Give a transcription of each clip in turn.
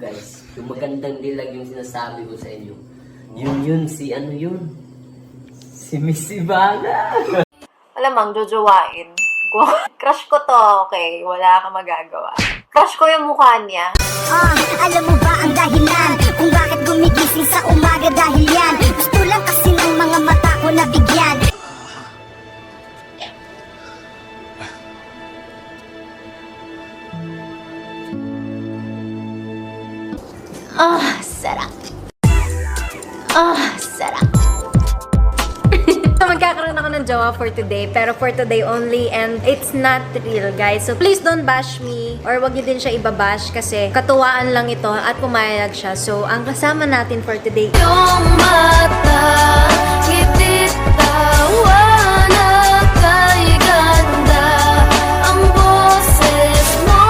guys. Yung magandang dilag yung sinasabi ko sa inyo. Yun, si ano yun? Si Miss Ivana! Alam mo, jojowain. Crush ko to, okay? Wala kang magagawa. Crush ko yung mukha niya. Alam mo ba ang dahilan kung bakit gumigising sa umaga dahil yan? Gusto lang kasi ng mga mata ko na bigyan. Sarap. Sarap. Magkakaroon ako ng jowa for today, pero for today only, and it's not real, guys. So please don't bash me, or wag niyo din siya ibabash kasi katuwaan lang ito at pumayag siya. So ang kasama natin for today, Yung mata, ngitit, tawa na kay ganda. Ang boses mo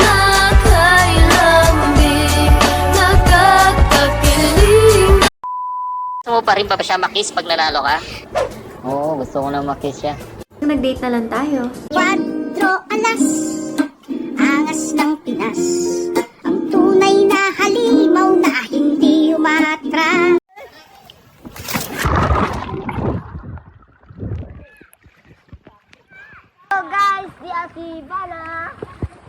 na kay lambing, nakakakilig. Gusto mo pa rin ba siya makis pag nanalo ka? Oo, gusto ko na makis siya. nag-date na lang tayo. 4 alas, angas ng Pinas. Ang tunay na halimaw na hindi umatras. So guys, di Ate Ivana.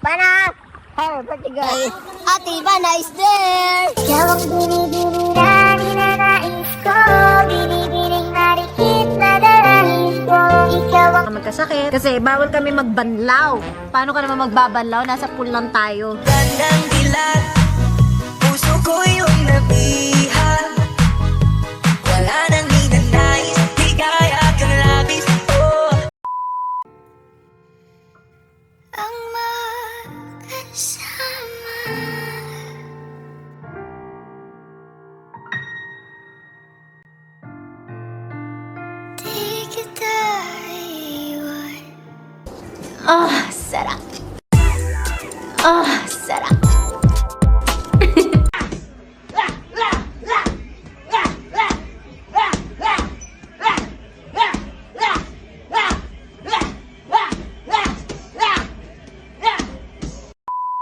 Bana! Hi, birthday guys. Ate Ivana is there! Ikaw ang binibini na ninanais ko. Binibining marikit na darahis ko. Ikaw ang Magkasakit kasi bawal kami magbanlaw. Paano ka naman magbabanlaw? Nasa pool lang tayo. Gandang dilag, puso ko yung nabihan. Wala nang ninanais, di kaya kang labis. Oh. ang magkasama. Di kita iwan. Sarap. Sarap.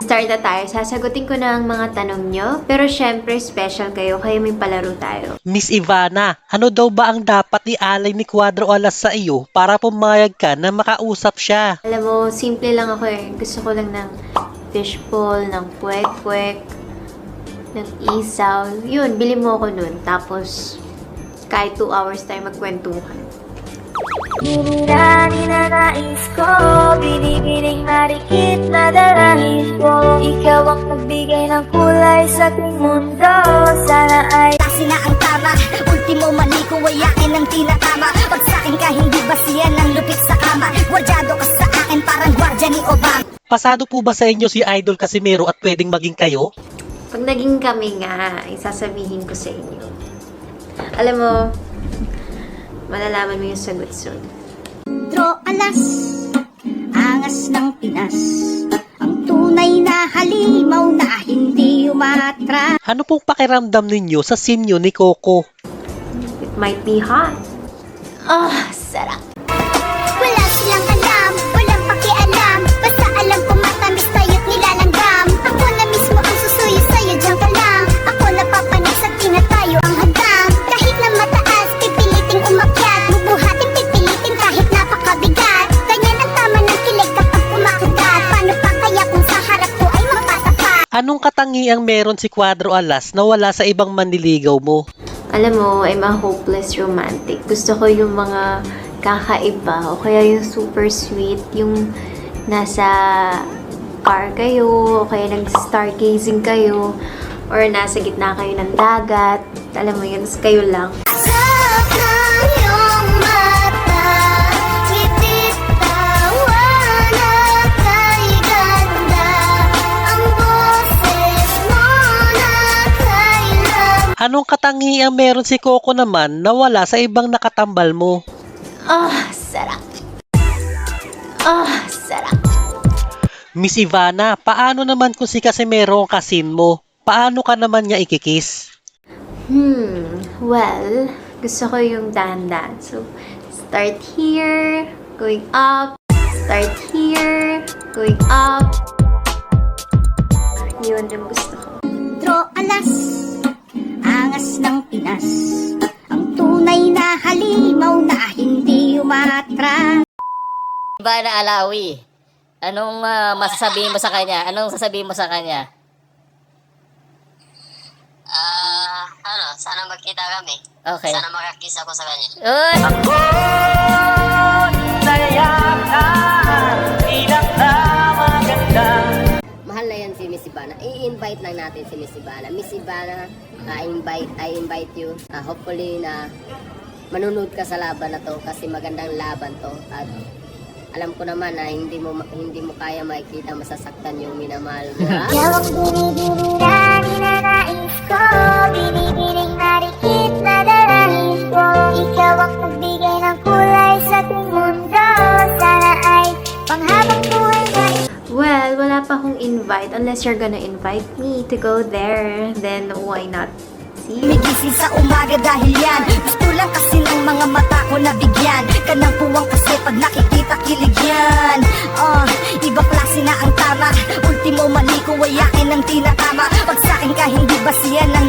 Start na tayo. Sasagutin ko na ang mga tanong nyo. Pero syempre, special kayo. Kaya may palaro tayo. Miss Ivana, ano daw ba ang dapat ialay ni Cuadro Alas sa iyo para pumayag ka na makausap siya? Alam mo, simple lang ako eh. Gusto ko lang ng fishball, ng puwek-puwek, ng isaw. Yun, bili mo ako nun. Tapos, kahit 2 hours tayo magkwentuhan. Ninanais ko, binibining marikit na darahis ko. Ikaw ang nagbigay ng kulay sa aking mundo. Sana ay kasi na ang tama. Ultimo mali ko ay akin ang tinatama. Pag sa akin ka hindi basihan ng lupit sa kama. Gwardyado ka sa akin parang gwardya ni Obama. Pasado po ba sa inyo si Idol Casimero at pwedeng maging kayo? Pag naging kami nga, isasabihin ko sa inyo. Alam mo, malalaman mo yung sagot soon. Alas, angas ng Pinas. Ang tunay na halimaw na hindi umatras. Ano pong pakiramdam ninyo sa sinyo ni Coco? It might be hot. Sarap. Wala silang alam, walang pakialam. Basta alam ko matamis tayo't nilalanggam. Ako na mismo ang susuyo sa'yo, diyan ka lang. Ako napapanis at tinatayo ang hadang. Kahit na mataas, pipiliting umakyat. Bubuhatin, pipilitin kahit napakabigat. Ganyan ang tama ng kilig kapag kumakagat. Paano pa kaya kung sa harap ko ay mapatapat? Anong katangiang meron si Cuadro Alas na wala sa ibang manliligaw mo? Alam mo, I'm a hopeless romantic. Gusto ko yung mga kakaiba o kaya yung super sweet, yung nasa car kayo, o kaya nag-stargazing kayo, or nasa gitna kayo ng dagat. Alam mo yun, tas kayo lang. Sarap ng iyong mata, ngitit, tawa na kay ganda. Ang boses mo na kay lambing. Anong katangiang meron si Coco naman na wala sa ibang nakatambal mo? Sarap. Sarap. Miss Ivana, paano naman kung si Casimero ang kasin mo? Paano ka naman niya ikikis? Well, gusto ko yung dahan-dahan. So, start here, going up, start here, going up. Yun yung gusto ko. Ivana Alawi. Anong masasabihin mo sa kanya? Anong sasabihin mo sa kanya? Sana magkita kami. Okay. Sana makakiss ako sa kanya. Uy! Mahal na yan si Miss Ivana. I-invite lang natin si Miss Ivana. Miss Ivana, I invite you. Hopefully na manunod ka sa laban na to kasi magandang laban to. At alam ko naman na hindi mo kaya makikita masasaktan yung minamahal mo. Ha? Yawang binibini na ninanais ko, binibining marikit na naranis ko. Ikaw ang nagbigay ng kulay sa ating mundo. Sana ay panghabang buhay na Well, wala pa akong invite. Unless you're gonna invite me to go there, then why not? See? Migising sa umaga dahil yan. Gusto lang kasi ng mga mata ko nabigyan ka ng puwang kasi pag nakikita kilig yan. Ibang klase na ang tama. Ultimo mali ko wayakin ng tinatama. Pag sa'kin ka hindi basihan ng